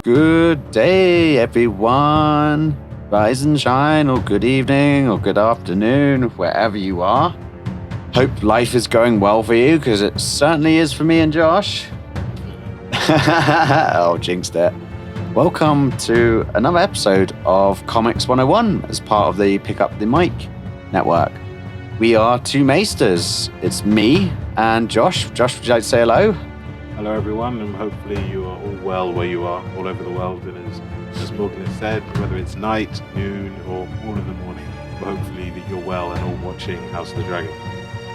Good day, everyone. Rise and shine, or good evening, or good afternoon, wherever you are. Hope life is going well for you, because it certainly is for me and Josh. Oh, jinxed it. Welcome to another episode of Comics 101 as part of the Pick Up the Mic network. We are Two Maesters. It's me and Josh. Josh, would you like to say hello? Hello everyone, and hopefully you are all well where you are, all over the world. And as Morgan has said, whether it's night, noon, or all of the morning, hopefully that you're well and all watching House of the Dragon.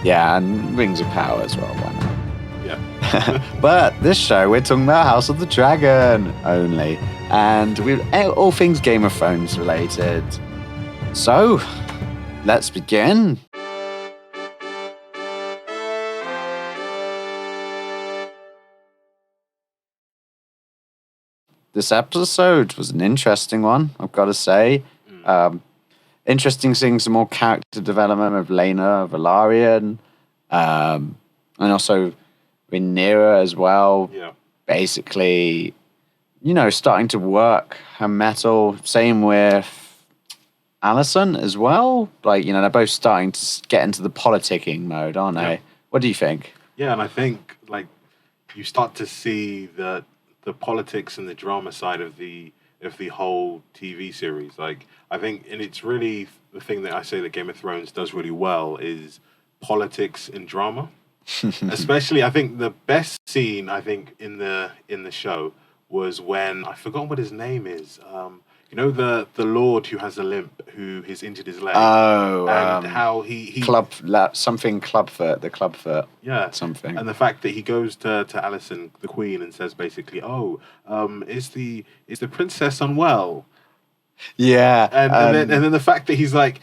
Yeah, and Rings of Power as well, why not? Yeah. But this show, we're talking about House of the Dragon only. And we're all things Game of Thrones related. So, let's begin. This episode was an interesting one, I've got to say. Interesting seeing some more character development of Rhaenyra, Velaryon, and also Rhaenyra as well. Yeah. Basically, starting to work her metal. Same with Alicent as well. They're both starting to get into the politicking mode, aren't they? Yeah. What do you think? Yeah, and I think you start to see the politics and the drama side of the whole TV series. I think, and it's really the thing that I say that Game of Thrones does really well is politics and drama. Especially, I think the best scene in the show was when I forgot what his name is. The Lord who has a limp, who has injured his leg. Oh, and how he Clubfoot, the Clubfoot. Yeah, something. And the fact that he goes to Alicent, the Queen, and says basically, is the princess unwell? Yeah, and then the fact that he's like,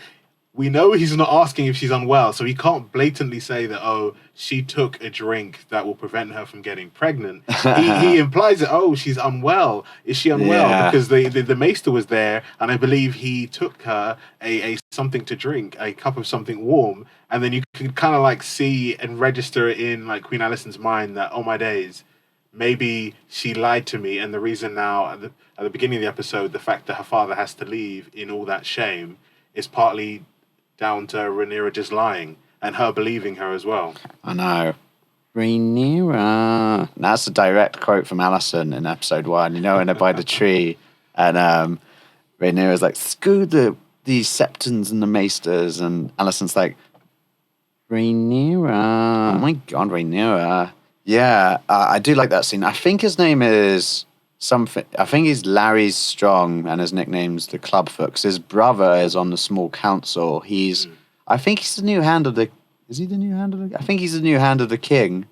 we know he's not asking if she's unwell, so he can't blatantly say that, she took a drink that will prevent her from getting pregnant. He implies that, she's unwell. Is she unwell? Yeah. Because the maester was there, and I believe he took her a something to drink, a cup of something warm, and then you could kind of see and register it in Queen Alicent's mind that, oh my days, maybe she lied to me, and the reason now, at the beginning of the episode, the fact that her father has to leave in all that shame is partly down to Rhaenyra just lying and her believing her as well. I know. Rhaenyra. That's a direct quote from Alicent in episode 1. In there by the tree. And Rhaenyra's like, screw the Septons and the Maesters. And Alicent's like, Rhaenyra. Oh my God, Rhaenyra. Yeah, I do like that scene. I think his name is something. I think he's Larry Strong, and his nickname's the Clubfoot, because his brother is on the small council. I think he's the new hand of the. Is he the new hand of the? I think he's the new hand of the king.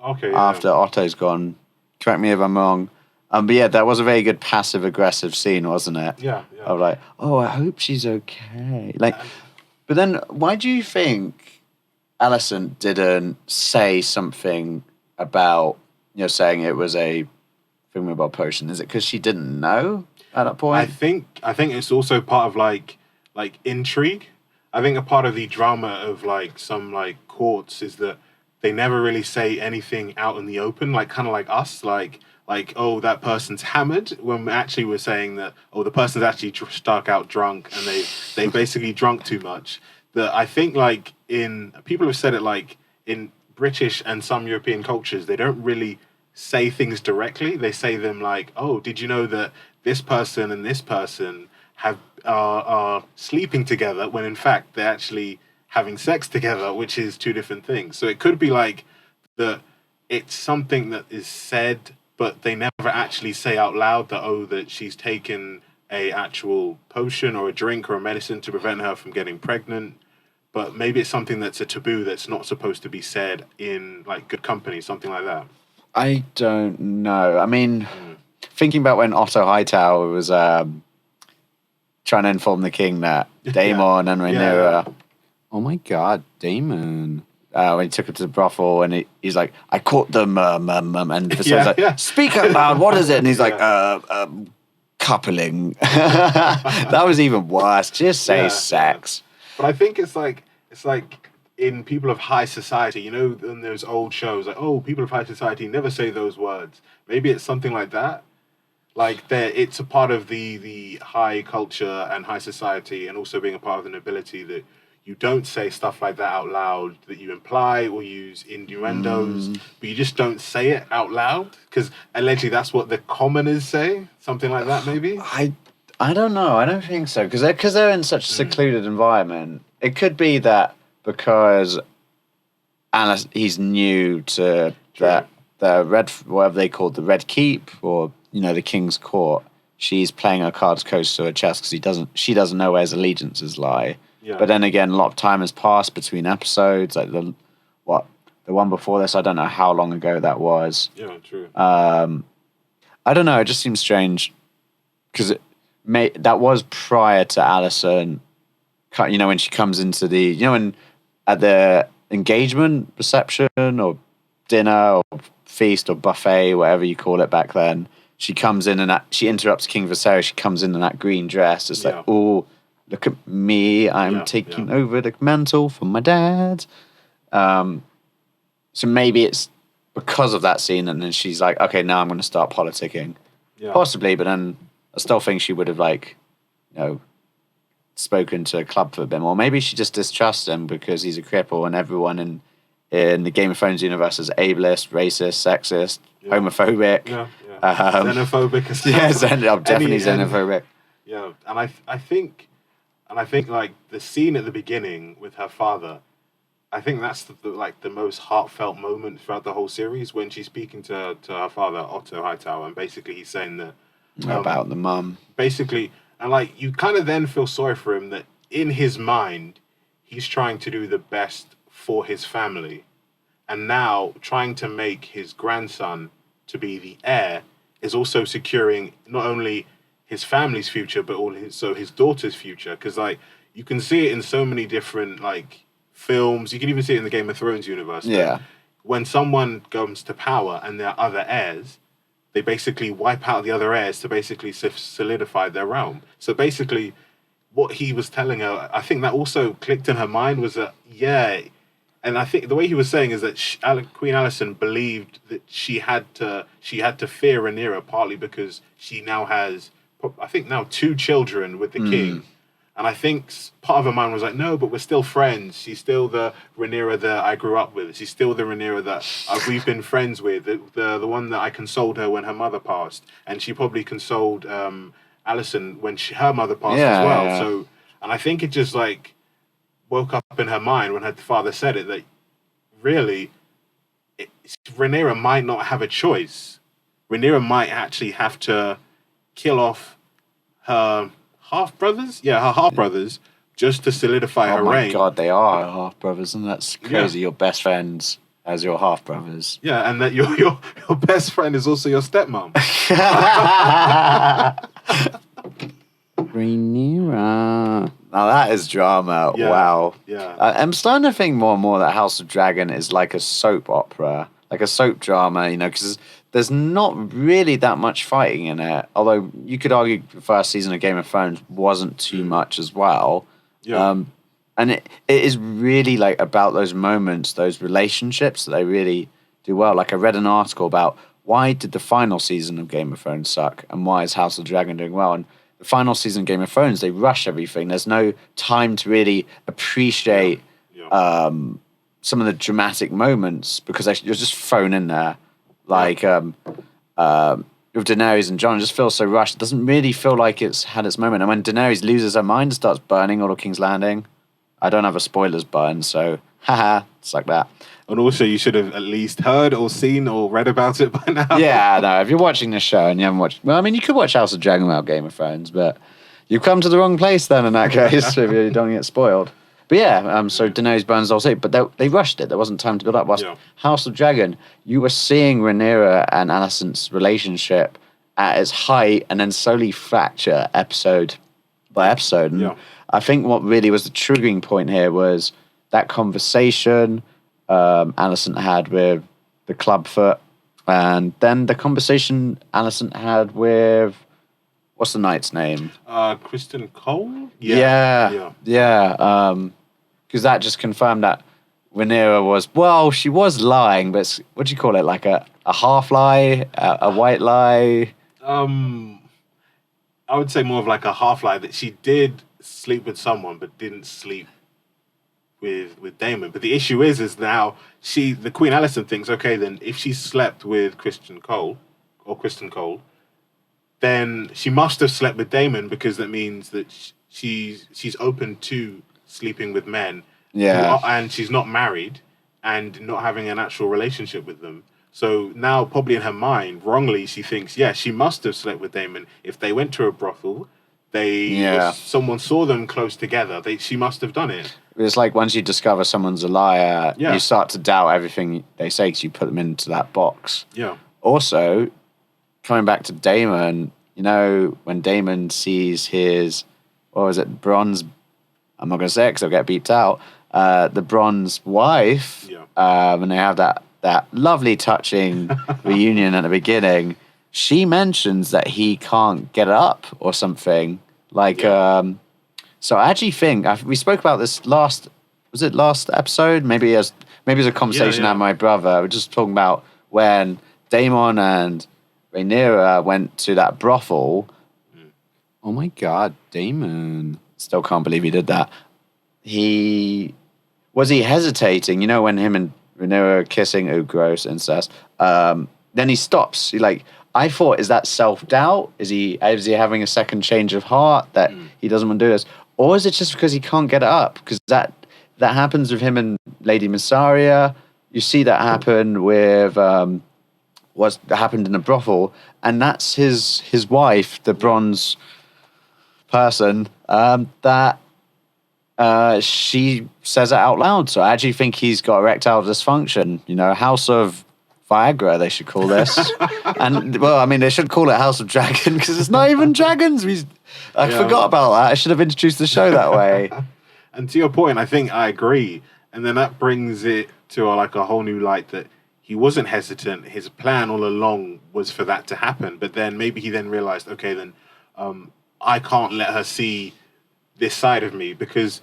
Okay. After Otto's gone, correct me if I'm wrong. But yeah, that was a very good passive aggressive scene, wasn't it? Yeah. Of I hope she's okay. But then why do you think Alicent didn't say something about saying it was a about potion? Is it because she didn't know at that point? I think it's also part of intrigue. I think a part of the drama of some courts is that they never really say anything out in the open, kind of like us, that person's hammered, when actually we're saying that the person's actually stuck out drunk and they basically drunk too much. That I think in people have said it in British and some European cultures, they don't really say things directly. They say them did you know that this person and this person are sleeping together, when in fact they're actually having sex together, which is two different things. So it could be that it's something that is said, but they never actually say out loud that she's taken a actual potion or a drink or a medicine to prevent her from getting pregnant. But maybe it's something that's a taboo that's not supposed to be said in good company, something like that. I don't know. I mean, thinking about when Otto Hightower was trying to inform the king that Daemon and Rhaenyra. Oh my God, Daemon! When he took her to the brothel, and he's like, "I caught them," and Viserys like, "Speak out loud. What is it?" And he's like, "Coupling." That was even worse. Just say sex. But I think it's in people of high society, in those old shows, people of high society never say those words. Maybe it's something like that. Like it's a part of the high culture and high society, and also being a part of the nobility that you don't say stuff like that out loud, that you imply or use innuendos, but you just don't say it out loud because allegedly that's what the commoners say, something like that, maybe. I don't know. I don't think so because they're in such a secluded environment. It could be that because Alice, he's new to the red, whatever they called the Red Keep, or the King's Court. She's playing her cards close to her chest because she doesn't know where his allegiances lie. Yeah. But then again, a lot of time has passed between episodes. Like the one before this, I don't know how long ago that was. Yeah, true. I don't know. It just seems strange because that was prior to Alicent. When she comes into at the engagement reception or dinner or feast or buffet, whatever you call it back then. She comes in and she interrupts King Viserys. She comes in that green dress. It's like, oh, look at me. I'm taking over the mantle from my dad. So maybe it's because of that scene, and then she's like, okay, now I'm going to start politicking. Yeah. Possibly, but then I still think she would have spoken to Club for a bit more. Maybe she just distrusts him because he's a cripple, and everyone in the Game of Thrones universe is ableist, racist, sexist, homophobic. Yeah. Xenophobic as well. Yeah, definitely xenophobic. Yeah, and I think like the scene at the beginning with her father, I think that's the most heartfelt moment throughout the whole series when she's speaking to her father, Otto Hightower, and basically he's saying that about the mum. Basically, and you kind of then feel sorry for him that in his mind he's trying to do the best for his family, and now trying to make his grandson to be the heir is also securing not only his family's future but also his daughter's future, because you can see it in so many different films. You can even see it in the Game of Thrones universe. Yeah. When someone comes to power and there are other heirs, they basically wipe out the other heirs to basically solidify their realm. So basically, what he was telling her, I think that also clicked in her mind was that, and I think the way he was saying is that Queen Alicent believed that she had to fear Rhaenyra partly because she now has, I think now 2 children with the king. And I think part of her mind was like, no, but we're still friends. She's still the Rhaenyra that I grew up with. She's still the Rhaenyra that we've been friends with. The one that I consoled her when her mother passed. And she probably consoled Alicent when her mother passed as well. Yeah. So, and I think it just woke up in her mind when her father said it, that really Rhaenyra might not have a choice. Rhaenyra might actually have to kill off her half-brothers? Yeah, her half-brothers, just to solidify her reign. Oh my God, they are her half-brothers, and that's crazy. Your best friends as your half-brothers. Yeah, and that your best friend is also your stepmom. Rhaenyra. Now that is drama. Yeah, wow. Yeah. I'm starting to think more and more that House of Dragon is like a soap opera, like a soap drama, because there's not really that much fighting in it. Although you could argue the first season of Game of Thrones wasn't too much as well. Yeah. And it is really about those moments, those relationships that they really do well. I read an article about why did the final season of Game of Thrones suck and why is House of Dragon doing well. And the final season of Game of Thrones, they rush everything. There's no time to really appreciate some of the dramatic moments because you're just thrown in there. With Daenerys and Jon, it just feels so rushed. It doesn't really feel like it's had its moment. And when Daenerys loses her mind and starts burning all of King's Landing, I don't have a spoilers button, so it's like that. And also, you should have at least heard or seen or read about it by now. Yeah, no, if you're watching this show and you haven't watched... Well, I mean, you could watch House of Dragon without Game of Thrones, but you've come to the wrong place then in that case if you don't get spoiled. But yeah, so Daenerys burns the whole city, but they rushed it. There wasn't time to build up. Whilst House of Dragon, you were seeing Rhaenyra and Alicent's relationship at its height and then slowly fracture episode by episode. And I think what really was the triggering point here was that conversation Alicent had with the Clubfoot, and then the conversation Alicent had with... What's the knight's name? Kristen Cole? Yeah. Because that just confirmed that Rhaenyra was... she was lying, but what do you call it? Like a half lie? A white lie? Um, I would say more of like a half lie that she did sleep with someone, but didn't sleep with Daemon. But the issue is now the Queen Alicent thinks, okay, then if she slept with Kristen Cole, then she must have slept with Daemon because that means that she's open to sleeping with men, Yeah. and she's not married and not having an actual relationship with them. So now, probably in her mind, wrongly, she thinks, yeah, she must have slept with Daemon. If they went to a brothel, someone saw them close together. She must have done it. It's like once you discover someone's a liar, you start to doubt everything they say because you put them into that box. Yeah. Also, coming back to Daemon, when Daemon sees his, what was it, bronze, I'm not going to say it because I'll get beeped out, the bronze wife, and they have that lovely touching reunion at the beginning, she mentions that he can't get up or something. So I actually think, we spoke about this last episode? Maybe it was a conversation I had with my brother. We're just talking about when Daemon and Rhaenyra went to that brothel. Oh my God, Daemon. Still can't believe he did that. Was he hesitating? When him and Rhaenyra are kissing, oh gross, incest. Then he stops. I thought, is that self-doubt? Is he having a second change of heart that he doesn't want to do this? Or is it just because he can't get it up? Because that happens with him and Lady Massaria. You see that happen with what happened in the brothel, and that's his wife, the bronze person, that she says it out loud. So I actually think he's got erectile dysfunction. House of Viagra, they should call this. And, well, I mean, they should call it House of Dragon because it's not even dragons. I forgot about that. I should have introduced the show that way. And to your point, I think I agree. And then that brings it to a whole new light that he wasn't hesitant. His plan all along was for that to happen. But then maybe he then realized, okay, then I can't let her see this side of me because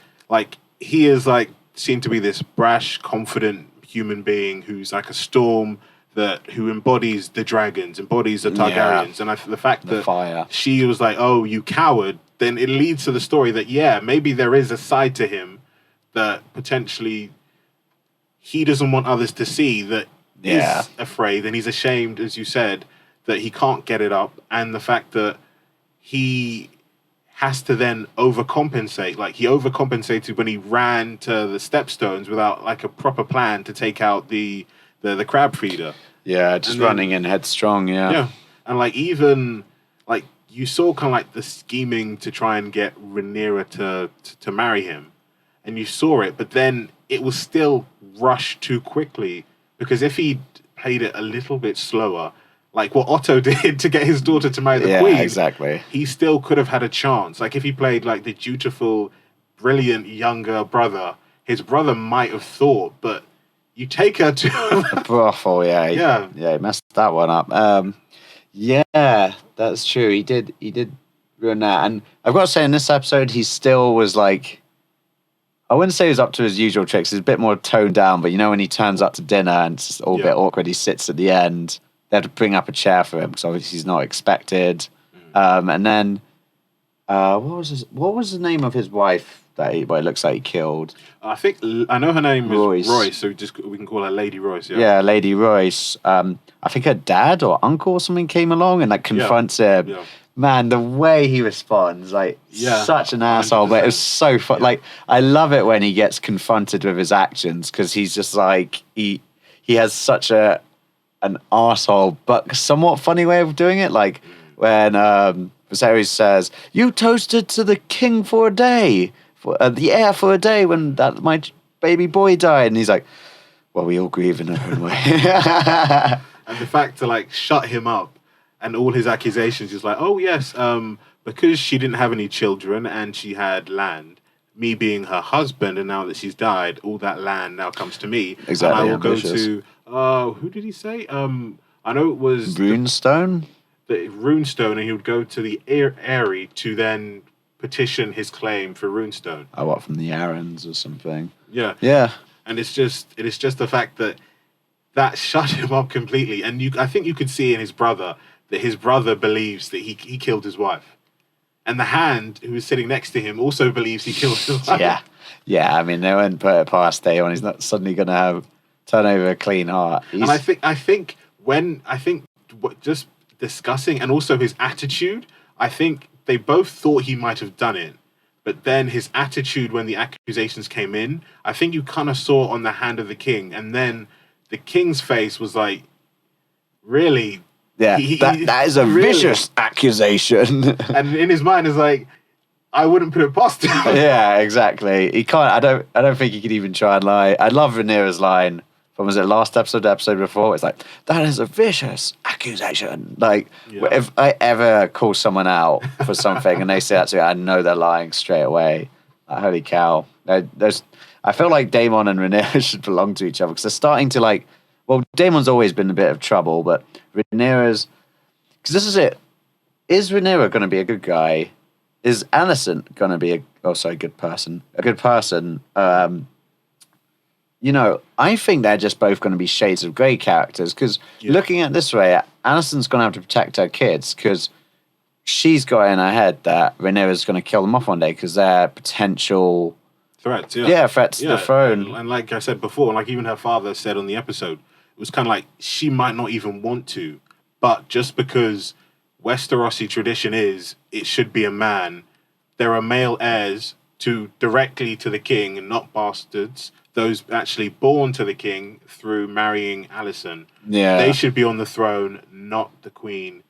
he is seemed to be this brash, confident human being who's like a storm who embodies the dragons, embodies the Targaryens. And the fact that fire. She was like, oh, you coward, then it leads to the story that, maybe there is a side to him that potentially he doesn't want others to see, that is afraid and he's ashamed, as you said, that he can't get it up. And the fact that he has to then overcompensate. He overcompensated when he ran to the stepstones without a proper plan to take out the crab feeder. Yeah, just running in headstrong, Yeah. And even you saw kind of the scheming to try and get Rhaenyra to marry him. And you saw it, but then it was still rushed too quickly. Because if he played it a little bit slower, what Otto did to get his daughter to marry the queen, exactly, he still could have had a chance. If he played the dutiful, brilliant younger brother, his brother might have thought, but you take her to a brothel, yeah, he messed that one up. That's true. He did ruin that, and I've got to say, in this episode, he still was I wouldn't say he was up to his usual tricks. He's a bit more toned down, but when he turns up to dinner and it's all a bit awkward, he sits at the end. They had to bring up a chair for him because obviously he's not expected. And then, what was the name of his wife that it looks like he killed? I think I know her name is Royce, so we can call her Lady Royce. Yeah, Lady Royce. I think her dad or uncle or something came along and confronts him. Yeah. Man, the way he responds, such an asshole, 100%. But it was so fun. Yeah. I love it when he gets confronted with his actions because he's just he has such an arsehole, but somewhat funny way of doing it. When Viserys says, "You toasted to the king for a day, for the heir for a day when my baby boy died," and he's like, "Well, we all grieve in our own way." And the fact to shut him up and all his accusations is oh yes, because she didn't have any children and she had land. Me being her husband, and now that she's died, all that land now comes to me. Exactly. And I will go to who did he say? I know it was Runestone. The Runestone, and he would go to the Eyrie to then petition his claim for Runestone. Oh, what, from the Arryns or something? Yeah. Yeah. And it is just the fact that that shut him up completely. And I think you could see in his brother that his brother believes that he killed his wife. And the Hand, who was sitting next to him, also believes he killed his wife. Yeah. I mean, they wouldn't put it past Daemon. He's not suddenly going to turn over a clean heart. And I think just discussing, and also his attitude, I think they both thought he might have done it. But then his attitude when the accusations came in, I think you kind of saw on the Hand of the King. And then the King's face was like, really? Yeah, that is a vicious accusation. And in his mind is like, I wouldn't put it past him. Yeah, exactly. He can't. I don't think he could even try and lie. I love Rhaenyra's line from, was it last episode, the episode before? It's like, that is a vicious accusation. Like, if I ever call someone out for something and they say that to me, I know they're lying straight away. Like, holy cow! I feel like Daemon and Rhaenyra should belong to each other because they're starting to like. Well, Daemon's always been a bit of trouble, but Rhaenyra's, because this is it. Is Rhaenyra going to be a good guy? Is Alicent going to be a good person? A good person. I think they're just both going to be shades of grey characters. Because looking at it this way, Alicent's going to have to protect her kids because she's got in her head that Rhaenyra's going to kill them off one day because they're potential threats. Threats to the throne. And like I said before, like even her father said on the episode, it was kind of like she might not even want to, but just because Westerosi tradition is it should be a man, there are male heirs directly to the king and not bastards. Those actually born to the king through marrying Alicent. Yeah, they should be on the throne, not the queen,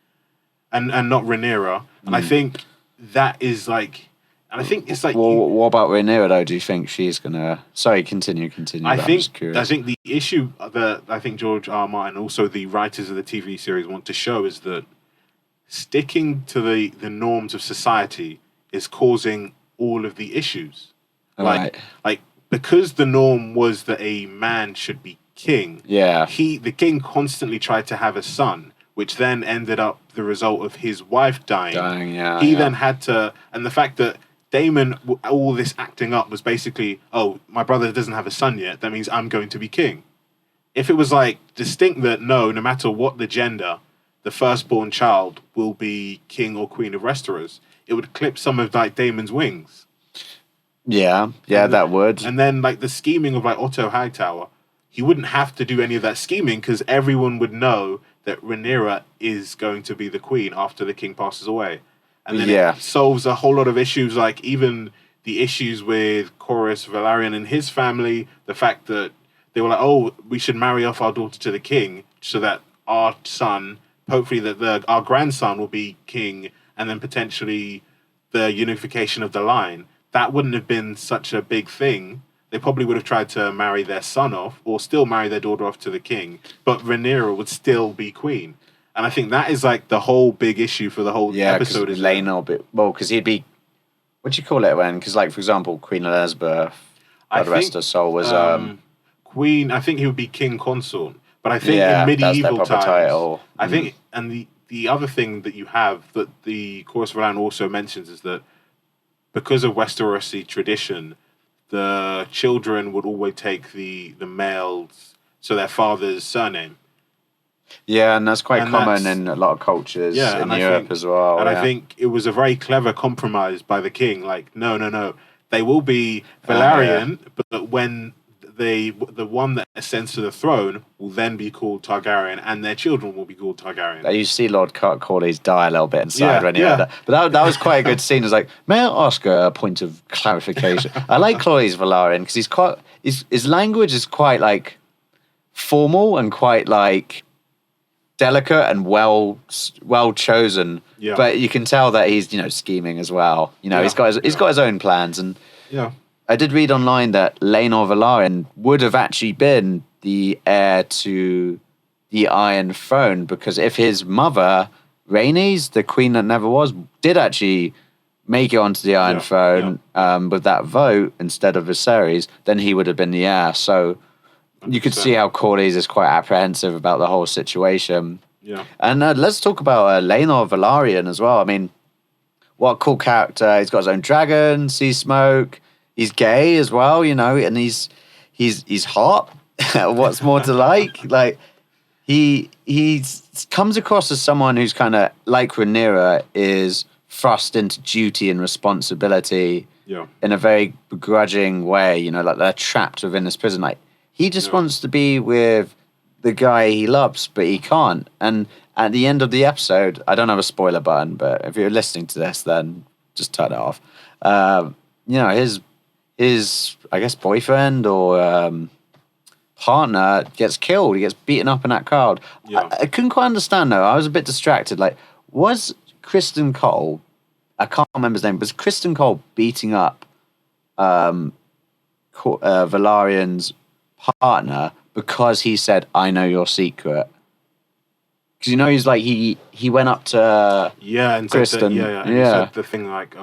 and not Rhaenyra. And I think that is like. And I think it's like. Well, what about Rhaenyra though? Do you think she's gonna? Sorry, continue. I think the issue that I think George R. R. Martin, also the writers of the TV series, want to show is that sticking to the norms of society is causing all of the issues. Like because the norm was that a man should be king. Yeah. The king constantly tried to have a son, which then ended up the result of his wife dying. He then had to, and the fact that Daemon, all this acting up was basically, oh, my brother doesn't have a son yet, that means I'm going to be king. If it was like distinct that no matter what the gender, the firstborn child will be king or queen of Westeros, it would clip some of like Daemon's wings. Yeah, that would. And then like the scheming of like Otto Hightower, he wouldn't have to do any of that scheming because everyone would know that Rhaenyra is going to be the queen after the king passes away. And then it solves a whole lot of issues, like even the issues with Corlys Velaryon and his family, the fact that they were like, oh, we should marry off our daughter to the king so that our son, hopefully that our grandson will be king, and then potentially the unification of the line. That wouldn't have been such a big thing. They probably would have tried to marry their son off or still marry their daughter off to the king, but Rhaenyra would still be queen. And I think that is like the whole big issue for the whole episode. Is Laenor, because he'd be, what do you call it when? Because like, for example, Queen Elizabeth, God rest her soul, was... Queen, I think he would be king consort. But I think in medieval times, title. I think, and the other thing that you have that the Corlys Velaryon also mentions is that because of Westerosi tradition, the children would always take the males, so their father's surname. Yeah, and that's quite common in a lot of cultures in Europe as well. And I think it was a very clever compromise by the king. Like, no, they will be Velaryon, but when the one that ascends to the throne will then be called Targaryen, and their children will be called Targaryen. You see Lord Corlys die a little bit inside when he had that. But that was quite a good scene. It was like, may I ask a point of clarification? I like Corlys Velaryon because he's quite his language is quite like formal and quite like delicate and well chosen. Yeah. But you can tell that he's scheming as well. He's got his own plans. And I did read online that Laenor Velaryon would have actually been the heir to the Iron Throne, because if his mother, Rhaenys, the queen that never was, did actually make it onto the Iron Throne with that vote instead of Viserys, then he would have been the heir. So you could see how Corlys is quite apprehensive about the whole situation. Yeah. And let's talk about Laenor Velaryon as well. I mean, what a cool character. He's got his own dragon, sea smoke. He's gay as well, and he's hot. what's more to like? Like, he comes across as someone who's kind of, like Rhaenyra, is thrust into duty and responsibility in a very begrudging way. You know, like they're trapped within this prison. Like, he just wants to be with the guy he loves, but he can't. And at the end of the episode, I don't have a spoiler button, but if you're listening to this, then just turn it off. You know, his I guess boyfriend or partner gets killed. He gets beaten up in that crowd. I couldn't quite understand though. I was a bit distracted. Like, was Kristen Cole? I can't remember his name. Was Kristen Cole beating up Valarian's partner because he said, "I know your secret"? Because you know he's like he went up to and Kristen. He said the thing like,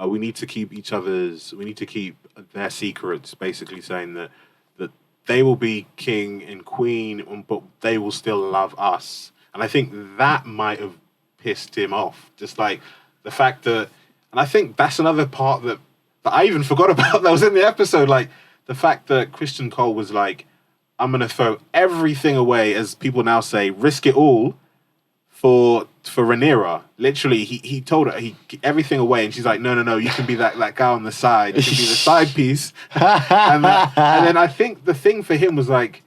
we need to keep their secrets, basically saying that they will be king and queen, but they will still love us. And I think that might have pissed him off, just like the fact that, and I think that's another part that I even forgot about that was in the episode, like the fact that Kristen Cole was like, I'm gonna throw everything away, as people now say, risk it all for Rhaenyra. Literally, he told her everything away, and she's like, no, you can be that guy on the side, you can be the side piece. and then I think the thing for him was like,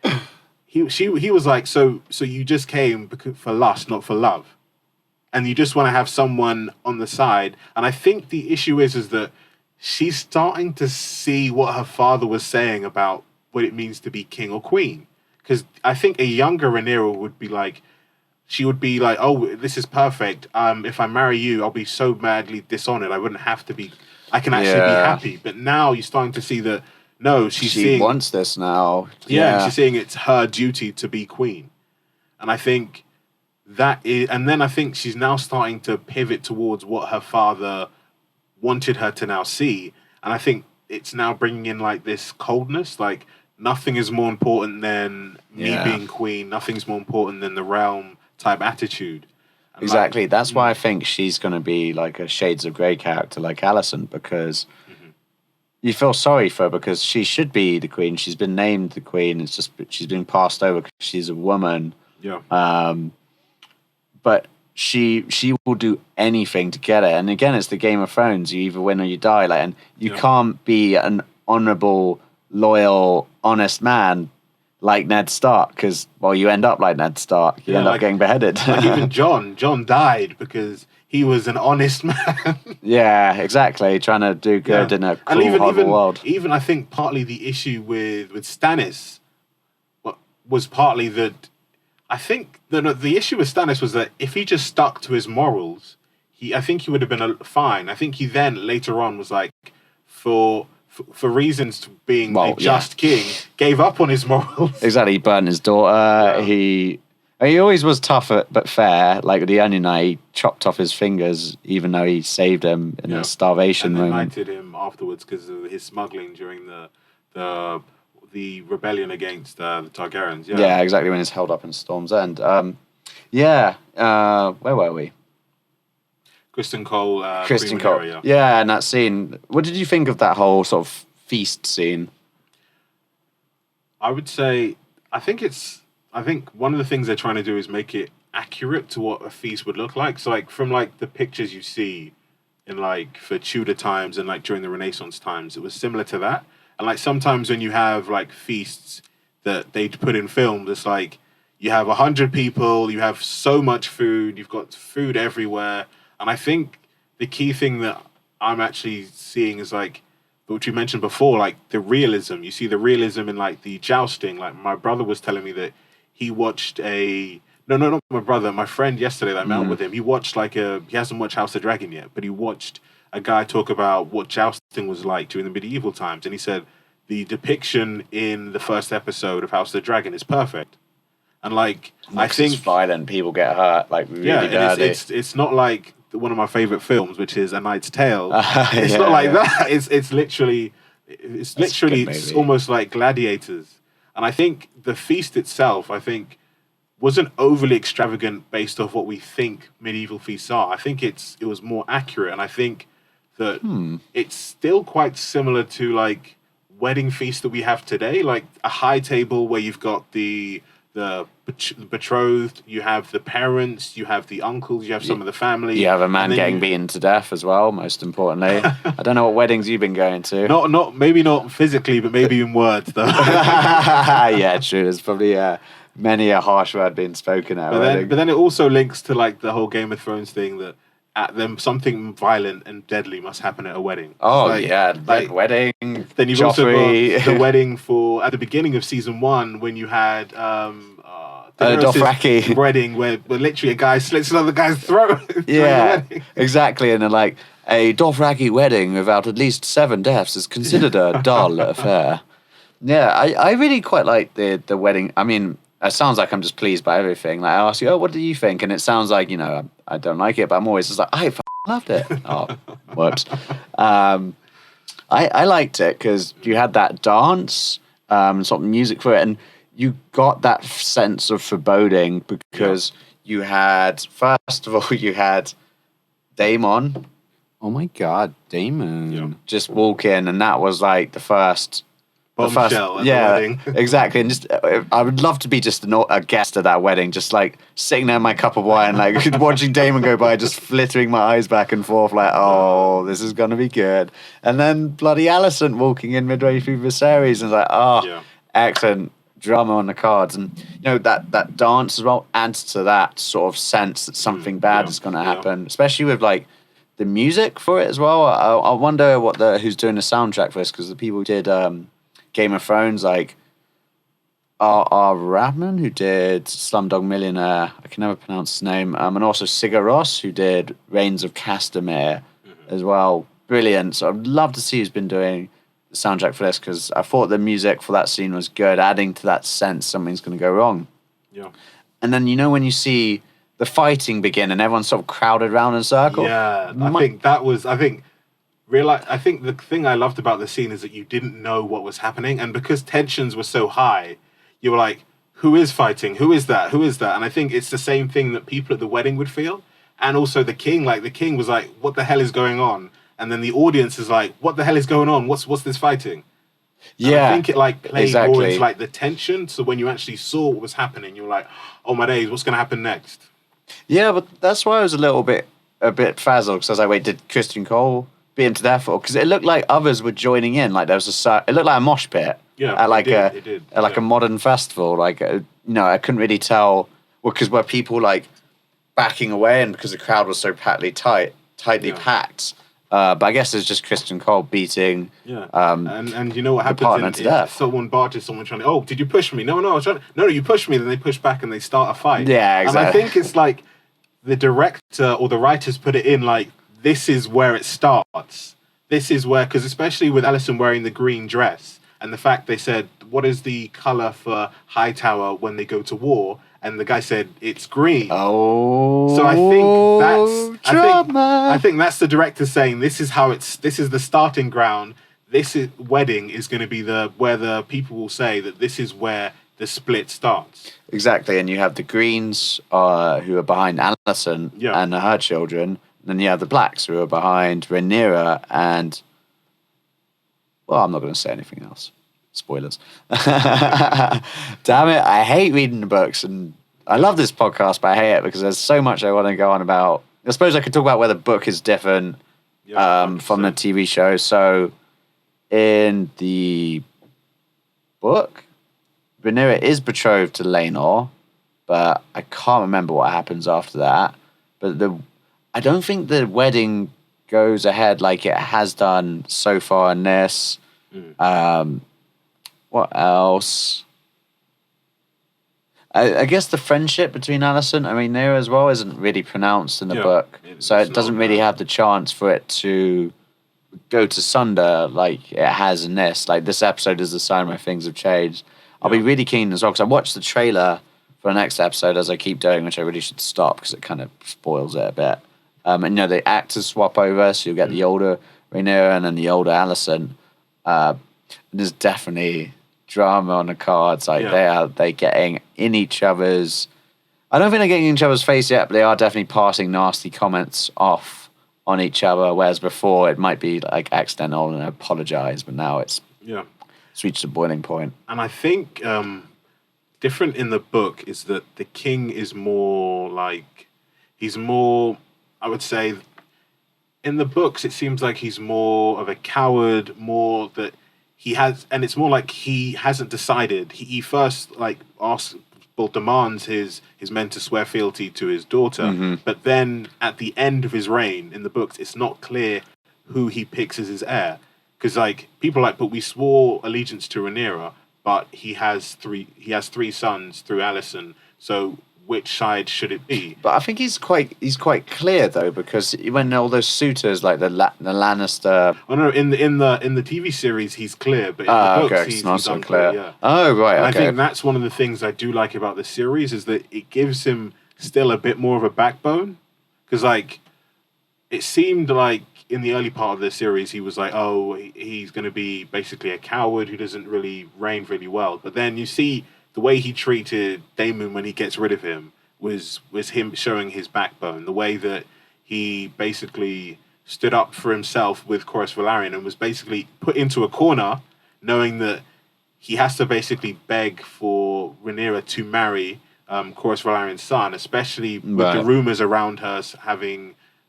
he was like, so you just came for lust, not for love, and you just want to have someone on the side. And I think the issue is that she's starting to see what her father was saying about what it means to be king or queen. Because I think a younger Rhaenyra would be like, oh, this is perfect. If I marry you, I'll be so madly dishonored. I wouldn't have to be. I can actually be happy. But now you're starting to see that, no, she wants this now. Yeah, she's seeing it's her duty to be queen. And I think and then I think she's now starting to pivot towards what her father wanted her to now see. And I think it's now bringing in like this coldness, like nothing is more important than me being queen. Nothing's more important than the realm type attitude. And exactly. That's why I think she's going to be like a Shades of Grey character like Alicent, because you feel sorry for her because she should be the queen. She's been named the queen. It's just she's been passed over because she's a woman. Yeah. But she will do anything to get it. And again, it's the Game of Thrones. You either win or you die. Like, and you can't be an honorable, loyal, honest man like Ned Stark, because, well, you end up like Ned Stark. You end up getting beheaded. Like even John died because he was an honest man. Yeah, exactly. Trying to do good in a cruel, horrible world. Even I think partly the issue with Stannis was partly that I think the issue with Stannis was that if he just stuck to his morals, I think he would have been fine. I think he then later on was like, for reasons to being a just king, gave up on his morals. Exactly, he burnt his daughter. Yeah. He always was tough but fair. Like the Onion Knight, he chopped off his fingers, even though he saved him in a starvation moment. moment. And knighted him afterwards because of his smuggling during the rebellion against the Targaryens. Yeah, exactly, when he's held up in Storm's End. Where were we? Kristen Cole. Kristen Cole. Yeah, and that scene. What did you think of that whole sort of feast scene? I would say, I think one of the things they're trying to do is make it accurate to what a feast would look like. So, like, from like the pictures you see in like for Tudor times and like during the Renaissance times, it was similar to that. And like sometimes when you have like feasts that they put in films, it's like you have 100 people, you have so much food, you've got food everywhere. And I think the key thing that I'm actually seeing is like, which you mentioned before, like the realism. You see the realism in like the jousting. Like my brother was telling me that he watched not my brother, my friend yesterday that I met with him. He watched he hasn't watched House of Dragon yet, but he watched a guy talk about what jousting was like during the medieval times. And he said the depiction in the first episode of House of the Dragon is perfect. And like, I think it's violent, people get hurt, like really dirty. It's not like one of my favorite films, which is A Knight's Tale. It's not like that. It's literally it's almost like Gladiators. And I think the feast itself, wasn't overly extravagant based off what we think medieval feasts are. I think it was more accurate, and I think that it's still quite similar to like wedding feast that we have today, like a high table where you've got the betrothed, you have the parents, you have the uncles, you have some of the family. You have a man getting beaten to death as well, most importantly. I don't know what weddings you've been going to. Maybe not physically, but maybe in words, though. Yeah, true. There's probably many a harsh word being spoken at a wedding. But then it also links to like the whole Game of Thrones thing that at them something violent and deadly must happen at a wedding. Oh, like wedding. Then you've Joffrey. also got the wedding at the beginning of season 1 when you had Dothraki wedding where literally a guy slits another guy's throat. Yeah, exactly. And they're like, a Dothraki wedding without at least 7 deaths is considered a dull affair. Yeah, I really quite like the wedding. I mean, it sounds like I'm just pleased by everything. Like I ask you, what do you think? And it sounds like, I don't like it, but I'm always just like, I loved it. Oh, whoops. I liked it because you had that dance, sort of music for it, and you got that sense of foreboding because you had, first of all, you had Daemon. Oh my God, Daemon. Just walk in, and that was like the first... bombshell at the wedding. Exactly. And just, I would love to be just a guest at that wedding, just like sitting there in my cup of wine, like watching Daemon go by, just flittering my eyes back and forth, like, oh, this is going to be good. And then bloody Alicent walking in midway through the series, and like, excellent drama on the cards. And, that dance as well adds to that sort of sense that something bad is going to happen, especially with like the music for it as well. I wonder who's doing the soundtrack for this, because the people who did Game of Thrones, like R. Rahman, who did Slumdog Millionaire, I can never pronounce his name, and also Sigur Rós, who did Reigns of Castamere as well. Brilliant. So I'd love to see who's been doing the soundtrack for this, because I thought the music for that scene was good, adding to that sense something's going to go wrong. Yeah. And then, when you see the fighting begin and everyone's sort of crowded around in a circle. Yeah, I think the thing I loved about the scene is that you didn't know what was happening, and because tensions were so high, you were like, who is fighting? Who is that? Who is that? And I think it's the same thing that people at the wedding would feel. And also the king was like, what the hell is going on? And then the audience is like, what the hell is going on? What's this fighting? And I think it played more into the tension. So when you actually saw what was happening, you were like, oh my days, what's going to happen next? Yeah, but that's why I was a bit frazzled, because I was like, wait, did Christian Cole beat him to death? Because it looked like others were joining in. Like there was it looked like a mosh pit. Yeah, it did. Like a modern festival. Like I couldn't really tell. Well, because were people like backing away, and because the crowd was so tightly packed. But I guess it's just Christian Cole beating. Yeah. And you know what happens to death. Someone barges someone trying to, oh, did you push me? No, I was trying to, no, you pushed me. Then they push back and they start a fight. Yeah, exactly. And I think it's like the director or the writers put it in like, this is where it starts. This is where, because especially with Alicent wearing the green dress and the fact they said, what is the color for Hightower when they go to war? And the guy said, it's green. Oh, so I think that's the director saying, this is the starting ground. Wedding is going to be where the people will say that this is where the split starts. Exactly. And you have the Greens who are behind Alicent and her children. And then you have the Blacks who are behind Rhaenyra and, well, I'm not going to say anything else. Spoilers. Damn it, I hate reading the books, and I love this podcast, but I hate it because there's so much I want to go on about. I suppose I could talk about where the book is different from the TV show. So in the book, Rhaenyra is betrothed to Laenor, but I can't remember what happens after that. But I don't think the wedding goes ahead like it has done so far in this. What else? I guess the friendship between Alicent and Rhaenyra as well isn't really pronounced in the book. So it doesn't really have the chance for it to go to sunder like it has in this. Like this episode is the sign where things have changed. I'll be really keen as well, because I watched the trailer for the next episode as I keep doing, which I really should stop because it kind of spoils it a bit. And the actors swap over, so you'll get the older Rhaenyra and then the older Alicent. There's definitely drama on the cards. Like they're getting in each other's. I don't think they're getting in each other's face yet, but they are definitely passing nasty comments off on each other. Whereas before it might be like accidental and apologize, but now it's It's reached a boiling point. And I think different in the book is that the king is more like he's more. I would say in the books it seems like he's more of a coward, more that he has, and it's more like he hasn't decided. He first like asks, well, demands his men to swear fealty to his daughter, but then at the end of his reign in the books, it's not clear who he picks as his heir. Because like people are like, but we swore allegiance to Rhaenyra, but he has three sons through Alicent. So which side should it be? But I think he's quite clear though, because when all those suitors like the Lannister. Oh no, in the TV series he's clear, but in the books okay, he's not so unclear. clear. Yeah. Oh right, And okay. I think that's one of the things I do like about the series is that it gives him still a bit more of a backbone, because like it seemed like in the early part of the series he was like, oh, he's going to be basically a coward who doesn't really reign really well. But then you see the way he treated Daemon when he gets rid of him was him showing his backbone. The way that he basically stood up for himself with Corlys Velaryon and was basically put into a corner, knowing that he has to basically beg for Rhaenyra to marry Corlys Velaryon's son, especially with the rumors around her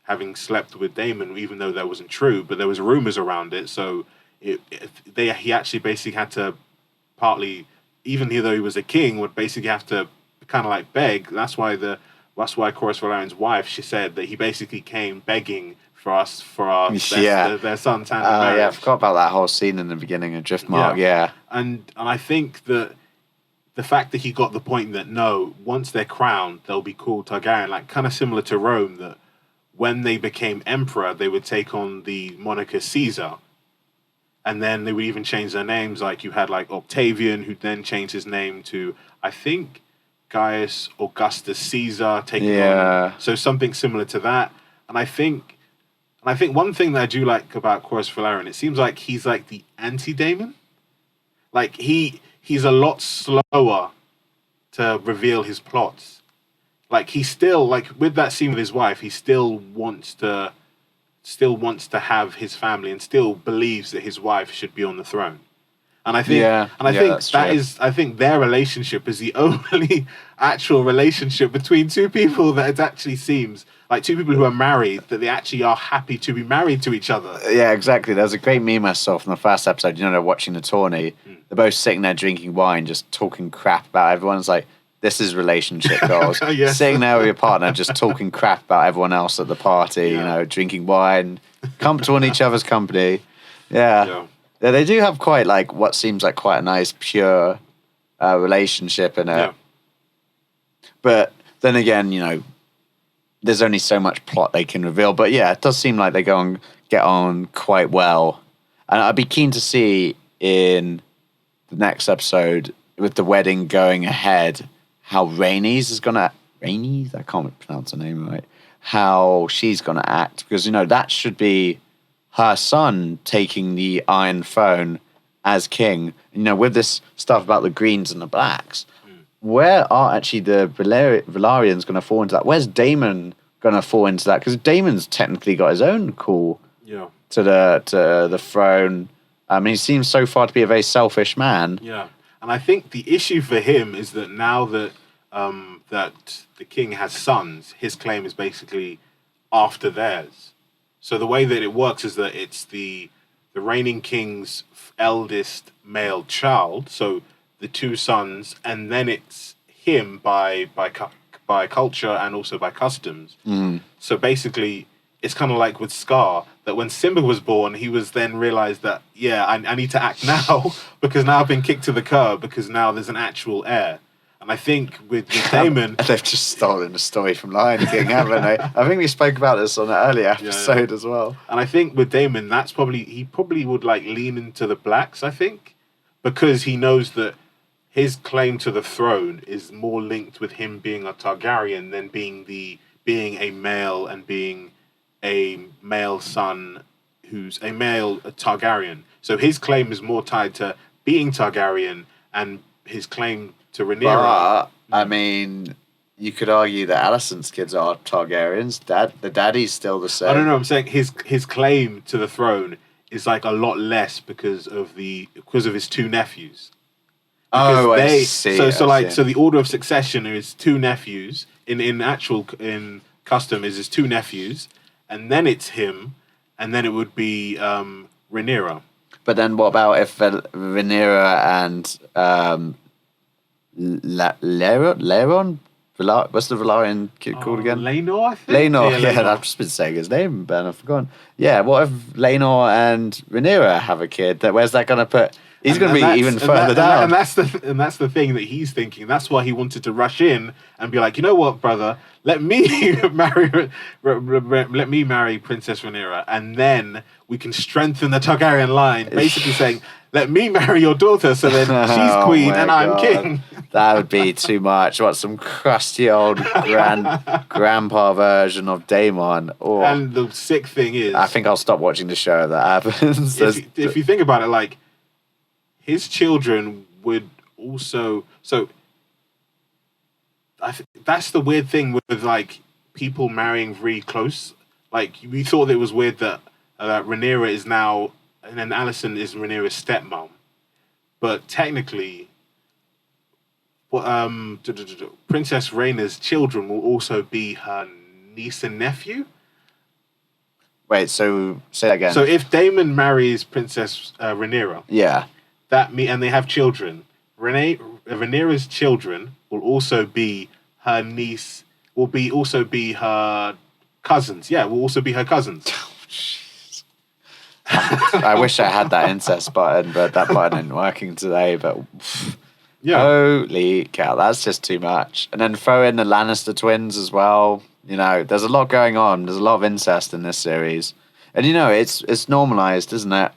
having slept with Daemon, even though that wasn't true, but there was rumors around it. So he actually basically had to partly, even though he was a king, would basically have to kind of like beg. That's why Corlys Velaryon's wife, she said that he basically came begging for our their son's hand in marriage. Yeah, I forgot about that whole scene in the beginning of Driftmark. Yeah. And I think that the fact that he got the point that no, once they're crowned, they'll be called Targaryen, like kind of similar to Rome, that when they became emperor, they would take on the moniker Caesar. And then they would even change their names. Like you had like Octavian, who then changed his name to, I think, Gaius Augustus Caesar, taking on. So something similar to that. And I think one thing that I do like about Corlys Velaryon, it seems like he's like the anti-Daemon. Like he's a lot slower to reveal his plots. Like he still, like with that scene with his wife, he still wants to have his family and still believes that his wife should be on the throne. And I think, I think their relationship is the only actual relationship between two people that it actually seems like two people who are married, that they actually are happy to be married to each other. Yeah, exactly. There's a great meme I saw from the first episode. You know, they're watching the tourney. They're both sitting there drinking wine, just talking crap about everyone. It's like, this is relationship goals. Yes. Sitting there with your partner, just talking crap about everyone else at the party, you know, drinking wine, comfortable in each other's company. Yeah, they do have quite like what seems like quite a nice, pure relationship in it. Yeah. But then again, you know, there's only so much plot they can reveal. But yeah, it does seem like they get on quite well. And I'd be keen to see in the next episode, with the wedding going ahead, how Rhaenys, I can't pronounce her name right, how she's going to act. Because, you know, that should be her son taking the Iron Throne as king. You know, with this stuff about the Greens and the Blacks, where are actually the Velaryons going to fall into that? Where's Daemon going to fall into that? Because Daemon's technically got his own call to the throne. I mean, he seems so far to be a very selfish man. Yeah. And I think the issue for him is that now that that the king has sons, his claim is basically after theirs. So the way that it works is that it's the reigning king's eldest male child, so the two sons, and then it's him by culture and also by customs. So basically, it's kind of like with Scar, that when Simba was born, he was then realized that, I need to act now because now I've been kicked to the curb because now there's an actual heir. And I think with Daemon... They've just stolen the story from Lion King, haven't they? I think we spoke about this on an earlier episode as well. And I think with Daemon, he probably would like lean into the Blacks, I think, because he knows that his claim to the throne is more linked with him being a Targaryen than being a male and being a male son who's a Targaryen. So his claim is more tied to being Targaryen and his claim to Rhaenyra. But, I mean, you could argue that Alicent's kids are Targaryens. The daddy's still the same. I don't know. I'm saying his claim to the throne is like a lot less because of his two nephews. Because I see. So the order of succession is two nephews in custom is his two nephews, and then it's him, and then it would be Rhaenyra. But then what about if Rhaenyra and Laeron? What's the Valarian kid called again? Laenor, I think. Laenor, yeah, Laenor. I've just been saying his name, Ben. I've forgotten. Yeah, what if Laenor and Rhaenyra have a kid? Where's that going to put? He's going to be even further down. And that's the thing that he's thinking. That's why he wanted to rush in and be like, you know what, brother, let me marry Princess Rhaenyra, and then we can strengthen the Targaryen line. Basically saying, let me marry your daughter, so then she's queen and I'm king. That would be too much. What, some crusty old grandpa version of Daemon? Or And the sick thing is, I think I'll stop watching the show if that happens. if you think about it, like, his children would also... So, that's the weird thing with, like, people marrying really close. Like, we thought it was weird that Rhaenyra is now... And then Alicent is Rhaenyra's stepmom. But technically... Princess Rhaenyra's children will also be her niece and nephew. Wait, so say that again. So if Daemon marries Princess Rhaenyra... Yeah. And they have children. Rhaenyra's children will also be her niece. Also be her cousins. Yeah, will also be her cousins. I wish I had that incest button, but that button isn't working today. But Yeah, holy cow, that's just too much. And then throw in the Lannister twins as well. You know, there's a lot going on. There's a lot of incest in this series, and you know, it's normalized, isn't it?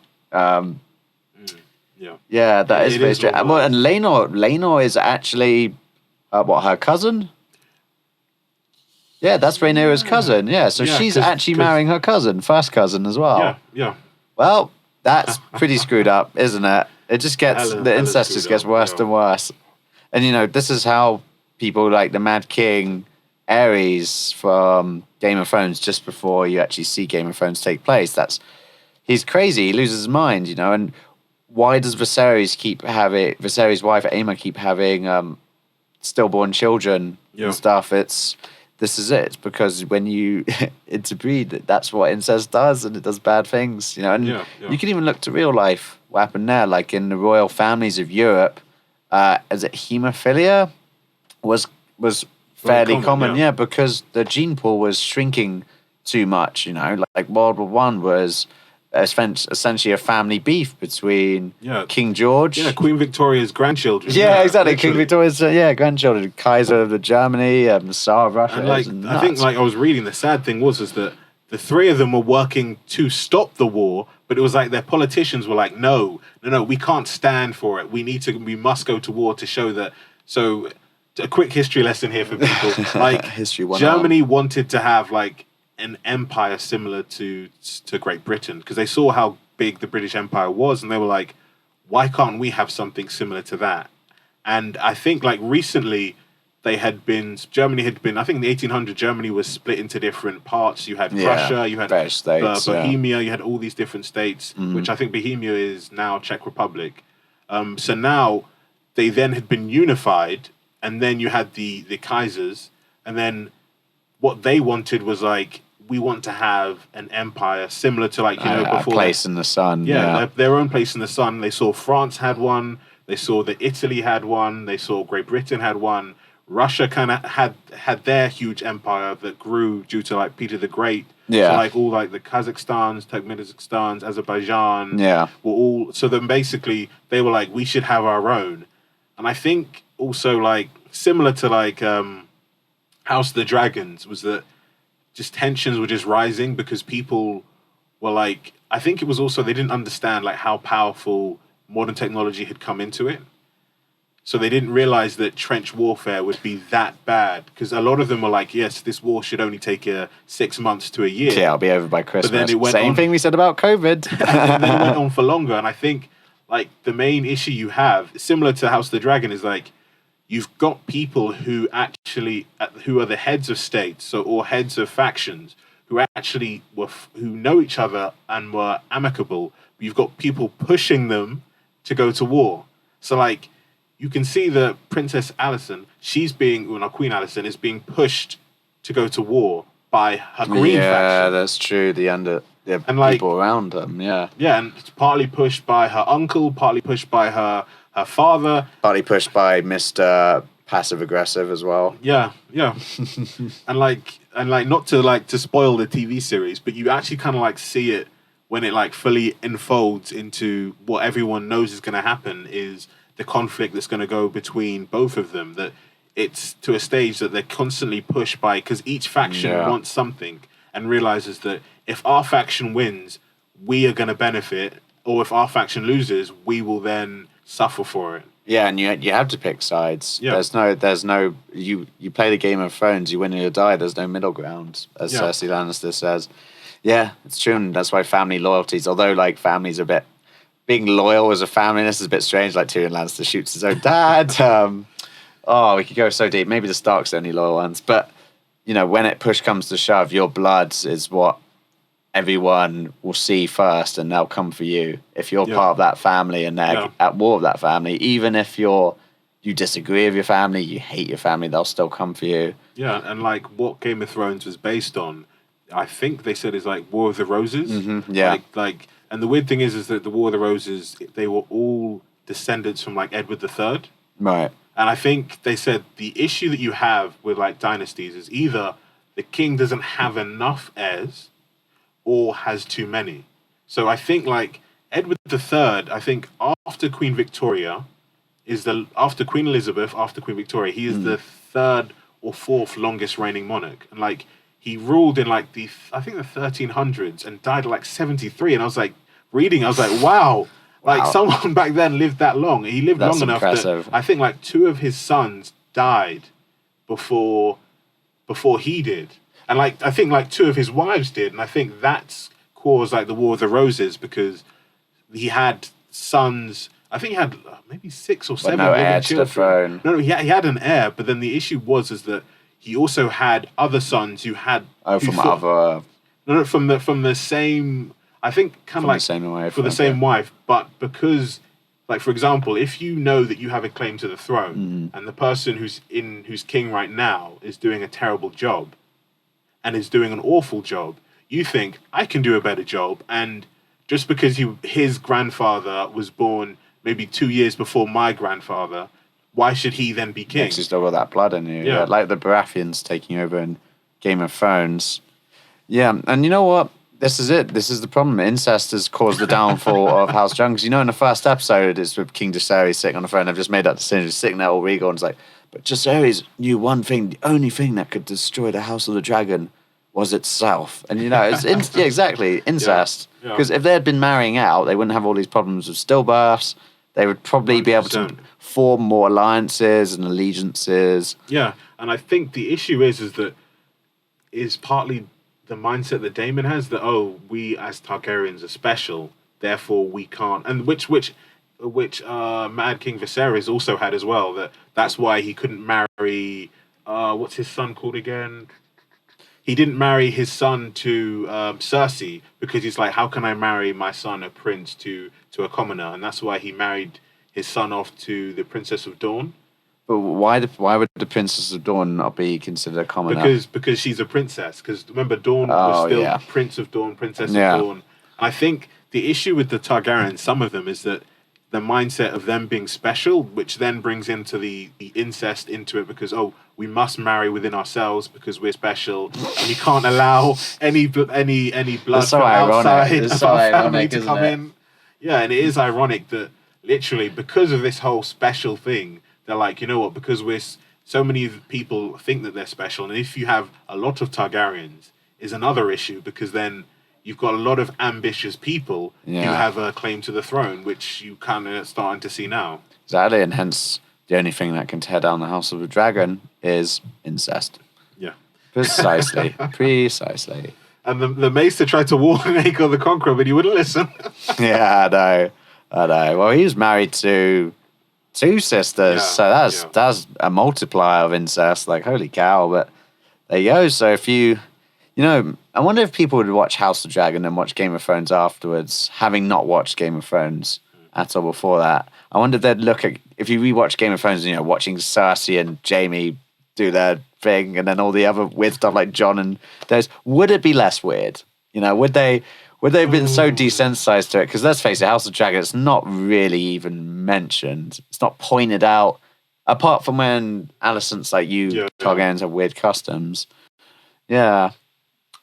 Yeah, that is very strange. And Laenor is actually her cousin? Yeah, that's Rhaenyra's cousin. Yeah, so she's actually marrying her cousin, first cousin as well. Yeah. Well, that's pretty screwed up, isn't it? It just gets the incest just gets worse and worse. And you know, this is how people like the Mad King Aerys from Game of Thrones, just before you actually see Game of Thrones take place. He's crazy. He loses his mind, you know, and why does Viserys' wife Aemma keep having stillborn children and stuff? This is it. It's because when you interbreed, that's what incest does, and it does bad things, you know. And you can even look to real life. What happened there, like in the royal families of Europe, is it haemophilia was fairly common, because the gene pool was shrinking too much, you know. Like World War One was essentially a family beef between King George. Yeah, Queen Victoria's grandchildren. Yeah, exactly. Literally. King Victoria's grandchildren. Kaiser of Germany, Tsar of Russia. And I think I was reading, the sad thing was that the three of them were working to stop the war, but it was like their politicians were like, no, we can't stand for it. We must go to war to show that. So a quick history lesson here for people. Like History Germany wanted to have like an empire similar to Great Britain, because they saw how big the British Empire was, and they were like, why can't we have something similar to that? And I think like recently Germany had been, I think in the 1800s, Germany was split into different parts. You had Prussia, you had states, Bohemia, you had all these different states, which I think Bohemia is now Czech Republic. So now they then had been unified, and then you had the Kaisers, and then what they wanted was like, we want to have an empire similar to like, before. A place in the sun. Yeah, their own place in the sun. They saw France had one. They saw that Italy had one. They saw Great Britain had one. Russia kind of had their huge empire that grew due to like Peter the Great. Yeah. So like all like the Kazakhstans, Turkmenistans, Azerbaijan. Yeah. Were all, so then basically they were like, we should have our own. And I think also like similar to like House of the Dragons was that just tensions were just rising because people were like, I think it was also they didn't understand like how powerful modern technology had come into it. So they didn't realize that trench warfare would be that bad, because a lot of them were like, yes, this war should only take 6 months to a year. Yeah, it'll be over by Christmas. But then it went Same thing we said about COVID. and then it went on for longer. And I think like the main issue you have, similar to House of the Dragon, is like you've got people who are the heads of states, or heads of factions, who actually who know each other and were amicable. But you've got people pushing them to go to war. So like you can see that Princess Alicent, Queen Alicent is being pushed to go to war by her Green faction. Yeah, that's true. The people around them. Yeah. Yeah, and it's partly pushed by her uncle, partly pushed by her father, partly pushed by Mr. Passive Aggressive as well. Yeah. and not to spoil the TV series, but you actually kind of like see it when it like fully unfolds into what everyone knows is going to happen is the conflict that's going to go between both of them. That it's to a stage that they're constantly pushed by, because each faction wants something and realizes that if our faction wins, we are going to benefit, or if our faction loses, we will then suffer for it. Yeah, and you have to pick sides. Yeah. There's no you play the Game of Thrones, you win or you die. There's no middle ground, as Cersei Lannister says. Yeah, it's true, and that's why family loyalties. Although like families are a bit being loyal as a family, this is a bit strange. Like Tyrion Lannister shoots his own dad. We could go so deep. Maybe the Starks are the only loyal ones, but when it push comes to shove, your blood is what everyone will see first, and they'll come for you if you're part of that family and they're at war with that family. Even if you disagree with your family, you hate your family, they'll still come for you. Yeah, and like what Game of Thrones was based on, I think they said is like War of the Roses. Mm-hmm, yeah. And the weird thing is that the War of the Roses, they were all descendants from like Edward III. Right. And I think they said the issue that you have with like dynasties is either the king doesn't have enough heirs or has too many. So I think like Edward III, I think after Queen Victoria after Queen Elizabeth, after Queen Victoria, he is the third or fourth longest reigning monarch. And like he ruled in like the 1300s and died at like 73. And I was like wow. Like someone back then lived that long. He lived long enough that I think like two of his sons died before he did. And like I think like two of his wives did, and I think that's caused like the War of the Roses, because he had sons. I think he had maybe 6 or 7 heir to the throne. No, he had an heir, but then the issue was that he also had other sons who had from the same. I think kind of like the same wife, but because, like for example, if you know that you have a claim to the throne, and the person who's king right now is doing a terrible job, and is doing an awful job, you think I can do a better job, and just because his grandfather was born maybe 2 years before my grandfather, why should he then be king? Because he's still got that blood in you. Yeah, like the Baratheons taking over in Game of Thrones. Yeah, and you know what? This is it. This is the problem. Incest has caused the downfall of House Jung. Because in the first episode, it's with King Jaehaerys sitting on the throne. They've just made that decision. He's sitting there all regal, and it's like, but Jaehaerys knew one thing. The only thing that could destroy the House of the Dragon was itself. And it's exactly incest. Because if they had been marrying out, they wouldn't have all these problems with stillbirths. They would probably 100%. Be able to form more alliances and allegiances. Yeah, and I think the issue is partly the mindset that Daemon has, that we as Targaryens are special, therefore we can't, and which Mad King Viserys also had as well. That's why he couldn't marry. What's his son called again? He didn't marry his son to Cersei, because he's like, how can I marry my son, a prince, to a commoner? And that's why he married his son off to the Princess of Dawn. But why would the Princess of Dawn not be considered a commoner? Because she's a princess. Because remember, Dawn was still Prince of Dawn, Princess of Dawn. I think the issue with the Targaryens, some of them, is that the mindset of them being special, which then brings into the incest into it, because we must marry within ourselves because we're special, and we can't allow any blood from outside of our family to come in. Yeah, and it is ironic that literally because of this whole special thing, they're like, you know what? Because so many people think that they're special, and if you have a lot of Targaryens, is another issue, because then you've got a lot of ambitious people who have a claim to the throne, which you kind of starting to see now. Exactly, and hence the only thing that can tear down the House of the Dragon is incest. Yeah. Precisely. Precisely. And the Maester tried to warn Aegon the Conqueror, but he wouldn't listen. Yeah, I know. Well, he was married to 2 sisters, so that's a multiplier of incest. Like, holy cow! But there you go. So if you I wonder if people would watch House of Dragon and watch Game of Thrones afterwards, having not watched Game of Thrones at all before that. I wonder if they'd look at, if you rewatch Game of Thrones, watching Cersei and Jaime do their thing, and then all the other weird stuff like Jon and those, would it be less weird? Would they have been so desensitized to it? Because let's face it, House of Dragon, it's not really even mentioned. It's not pointed out, apart from when Alicent's like, Targaryens have weird customs. Yeah.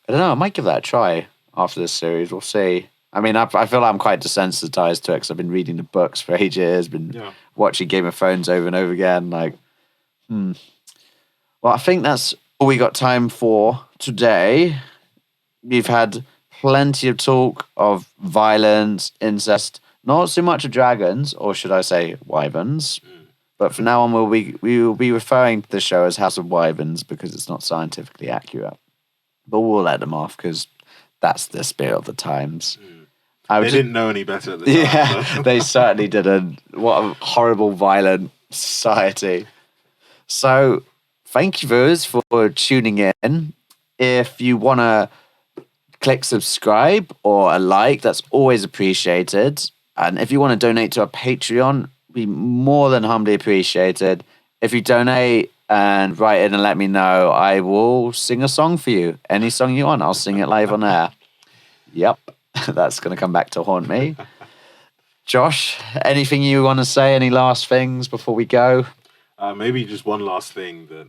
I don't know. I might give that a try after this series. We'll see. I mean, I feel like I'm quite desensitized to it because I've been reading the books for ages, been watching Game of Thrones over and over again. Well, I think that's all we got time for today. We've had plenty of talk of violence, incest, not so much of dragons, or should I say wyverns. But from now on, we will be referring to the show as House of Wyverns because it's not scientifically accurate. But we'll let them off because that's the spirit of the times. They didn't know any better at the time. Yeah, they certainly didn't. What a horrible, violent society. So, thank you, viewers, for tuning in. If you want to click subscribe or a like, that's always appreciated. And if you want to donate to our Patreon, be more than humbly appreciated. If you donate and write in and let me know, I will sing a song for you. Any song you want, I'll sing it live on air. Yep, that's going to come back to haunt me. Josh, anything you want to say? Any last things before we go? Maybe just one last thing, that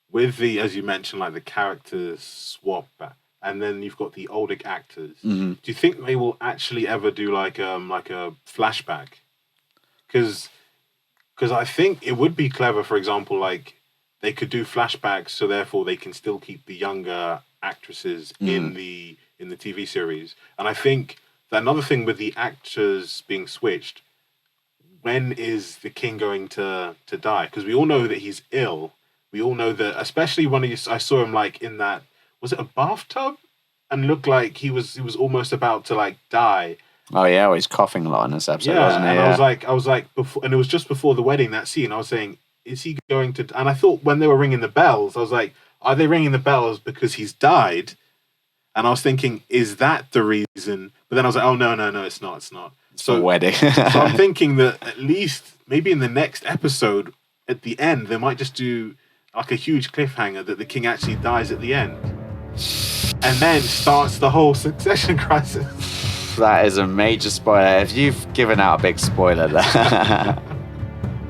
with the, as you mentioned, like the characters swap back, and then you've got the older actors. Do you think they will actually ever do like a flashback? Because I think it would be clever, for example, like they could do flashbacks, so therefore they can still keep the younger actresses in the TV series. And I think that another thing with the actors being switched, when is the king going to die? Because we all know that he's ill. We all know that, especially when I saw him like in that, was it a bathtub? And looked like he was almost about to like die. Oh yeah, well, he's coughing a lot in this episode, wasn't he? And I was like before, and it was just before the wedding, that scene. I was saying, is he going to? And I thought when they were ringing the bells, I was like, are they ringing the bells because he's died? And I was thinking, is that the reason? But then I was like, oh no, it's not. It's the wedding. So I'm thinking that at least maybe in the next episode, at the end, they might just do like a huge cliffhanger that the king actually dies at the end, and then starts the whole succession crisis. That is a major spoiler. If you've given out a big spoiler there,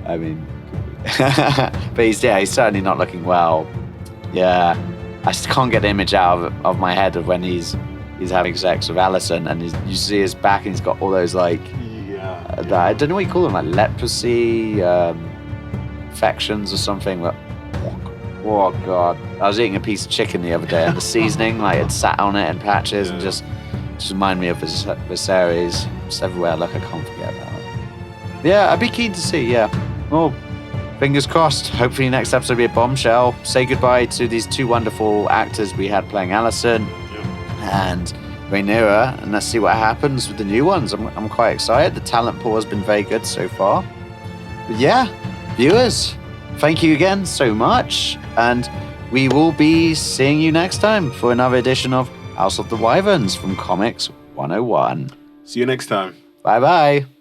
I mean, but he's certainly not looking well. Yeah, I just can't get the image out of my head of when he's having sex with Alicent, and you see his back, and he's got all those like, I don't know what you call them, like leprosy infections or something. But oh god, I was eating a piece of chicken the other day, and the seasoning like it sat on it in patches, and just remind me of Viserys. Just everywhere I look, I can't forget about it. Yeah, I'd be keen to see. Yeah, well, fingers crossed. Hopefully next episode will be a bombshell. Say goodbye to these two wonderful actors we had playing Alicent and Rhaenyra, and let's see what happens with the new ones. I'm quite excited. The talent pool has been very good so far. But yeah, viewers, thank you again so much, and we will be seeing you next time for another edition of House of the Wyverns from Comics 101. See you next time. Bye-bye.